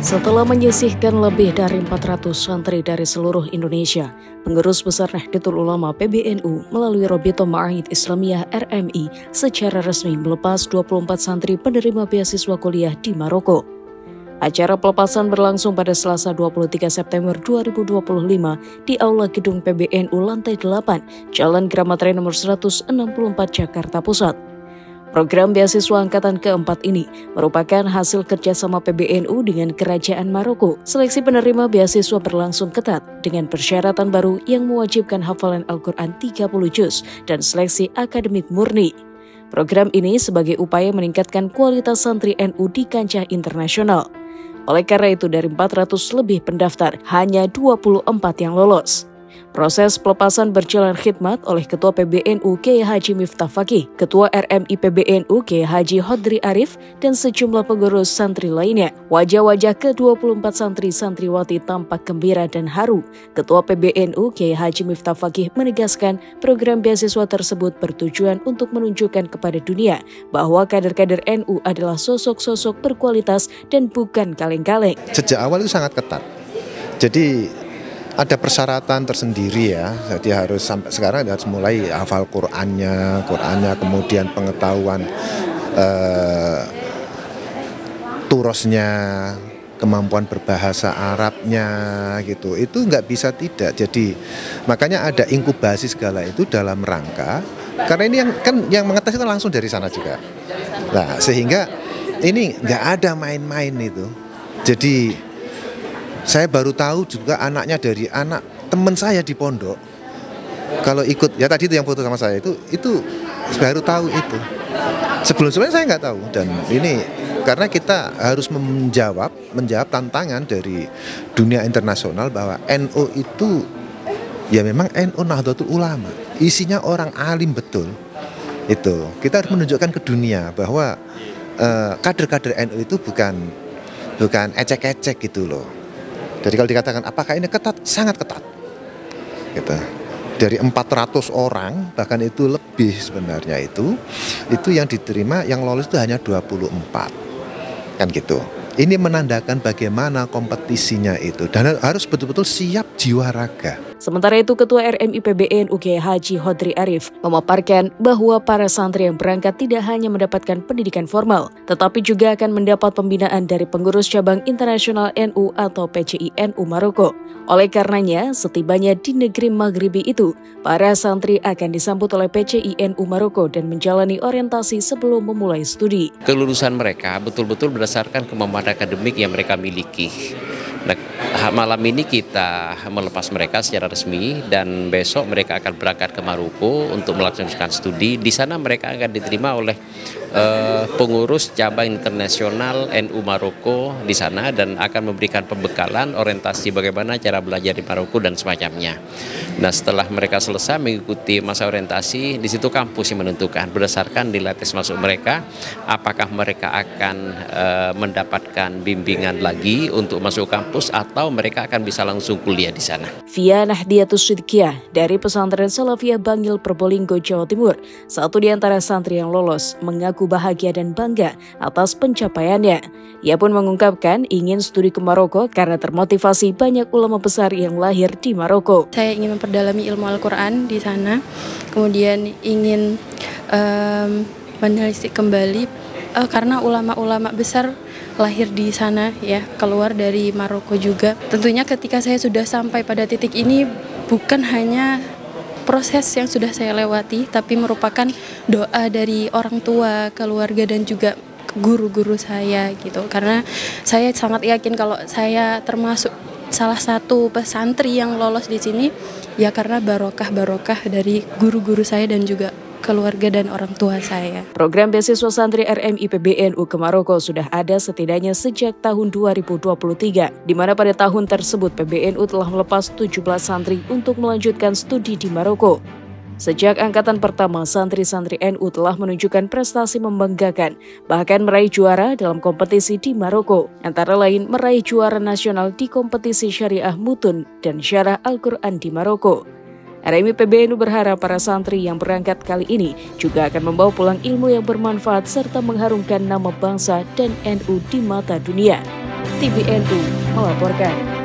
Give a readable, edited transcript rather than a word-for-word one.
Setelah menyisihkan lebih dari 400 santri dari seluruh Indonesia, Pengurus Besar Nahdlatul Ulama PBNU melalui Robito Ma'ahid Islamiyah RMI secara resmi melepas 24 santri penerima beasiswa kuliah di Maroko. Acara pelepasan berlangsung pada Selasa 23 September 2025 di Aula Gedung PBNU lantai 8, Jalan Kramat Raya nomor 164 Jakarta Pusat. Program beasiswa angkatan keempat ini merupakan hasil kerjasama PBNU dengan Kerajaan Maroko. Seleksi penerima beasiswa berlangsung ketat dengan persyaratan baru yang mewajibkan hafalan Al-Quran 30 juz dan seleksi akademik murni. Program ini sebagai upaya meningkatkan kualitas santri NU di kancah internasional. Oleh karena itu, dari 400 lebih pendaftar, hanya 24 yang lolos. Proses pelepasan berjalan khidmat oleh Ketua PBNU Kiai Haji Miftah Faqih, Ketua RMI PBNU Kiai Haji Hodri Arif, dan sejumlah pengurus santri lainnya. Wajah-wajah ke-24 santri-santriwati tampak gembira dan haru. Ketua PBNU Kiai Haji Miftah Faqih menegaskan program beasiswa tersebut bertujuan untuk menunjukkan kepada dunia bahwa kader-kader NU adalah sosok-sosok berkualitas dan bukan kaleng-kaleng. Sejak awal itu sangat ketat. Jadi ada persyaratan tersendiri ya, jadi harus sampai sekarang harus mulai hafal Qur'annya, kemudian pengetahuan turosnya, kemampuan berbahasa Arabnya gitu. Itu nggak bisa tidak. Jadi makanya ada inkubasi segala itu dalam rangka karena ini yang mengetes itu langsung dari sana juga. Nah sehingga ini nggak ada main-main itu. Jadi saya baru tahu juga anaknya dari anak teman saya di pondok. Kalau ikut, ya tadi itu yang foto sama saya itu baru tahu itu. Sebelum-sebelumnya saya nggak tahu. Dan ini karena kita harus menjawab tantangan dari dunia internasional bahwa NU itu ya memang NU Nahdlatul Ulama. Isinya orang alim betul. Itu kita harus menunjukkan ke dunia bahwa kader-kader NU itu bukan ecek-ecek gitu loh. Jadi kalau dikatakan apakah ini ketat? Sangat ketat. Gitu. Dari 400 orang, bahkan itu lebih sebenarnya itu yang diterima, yang lolos itu hanya 24. Kan gitu. Ini menandakan bagaimana kompetisinya itu dan harus betul-betul siap jiwa raga. Sementara itu, Ketua RMI PBNU Kiai Haji Hodri Arif memaparkan bahwa para santri yang berangkat tidak hanya mendapatkan pendidikan formal, tetapi juga akan mendapat pembinaan dari pengurus cabang internasional NU atau PCI NU Maroko. Oleh karenanya, setibanya di negeri Maghribi itu, para santri akan disambut oleh PCI NU Maroko dan menjalani orientasi sebelum memulai studi. Kelulusan mereka betul-betul berdasarkan kemampuan akademik yang mereka miliki. Nah, malam ini kita melepas mereka secara resmi dan besok mereka akan berangkat ke Maroko untuk melaksanakan studi. Di sana mereka akan diterima oleh pengurus cabang internasional NU Maroko di sana dan akan memberikan pembekalan orientasi bagaimana cara belajar di Maroko dan semacamnya. Nah, setelah mereka selesai mengikuti masa orientasi, di situ kampus yang menentukan berdasarkan nilai tes masuk mereka apakah mereka akan mendapatkan bimbingan lagi untuk masuk kampus atau mereka akan bisa langsung kuliah di sana. Via Nahdiyatus Sidqiyah dari Pesantren Salafiyah Bangil Probolinggo, Jawa Timur, satu di antara santri yang lolos mengaku bahagia dan bangga atas pencapaiannya. Ia pun mengungkapkan ingin studi ke Maroko karena termotivasi banyak ulama besar yang lahir di Maroko. Saya ingin memperdalami ilmu Al-Quran di sana, kemudian ingin menelisik kembali karena ulama-ulama besar lahir di sana ya, keluar dari Maroko juga. Tentunya ketika saya sudah sampai pada titik ini bukan hanya proses yang sudah saya lewati, tapi merupakan doa dari orang tua, keluarga dan juga guru-guru saya gitu. Karena saya sangat yakin kalau saya termasuk salah satu pesantri yang lolos di sini ya karena barokah dari guru-guru saya dan juga keluarga dan orang tua saya. Program beasiswa santri RMI PBNU ke Maroko sudah ada setidaknya sejak tahun 2023, di mana pada tahun tersebut PBNU telah melepas 17 santri untuk melanjutkan studi di Maroko. Sejak angkatan pertama, santri-santri NU telah menunjukkan prestasi membanggakan, bahkan meraih juara dalam kompetisi di Maroko, antara lain meraih juara nasional di kompetisi syariah mutun dan syarah Al-Quran di Maroko. RMI PBNU berharap para santri yang berangkat kali ini juga akan membawa pulang ilmu yang bermanfaat serta mengharumkan nama bangsa dan NU di mata dunia. TVNU melaporkan.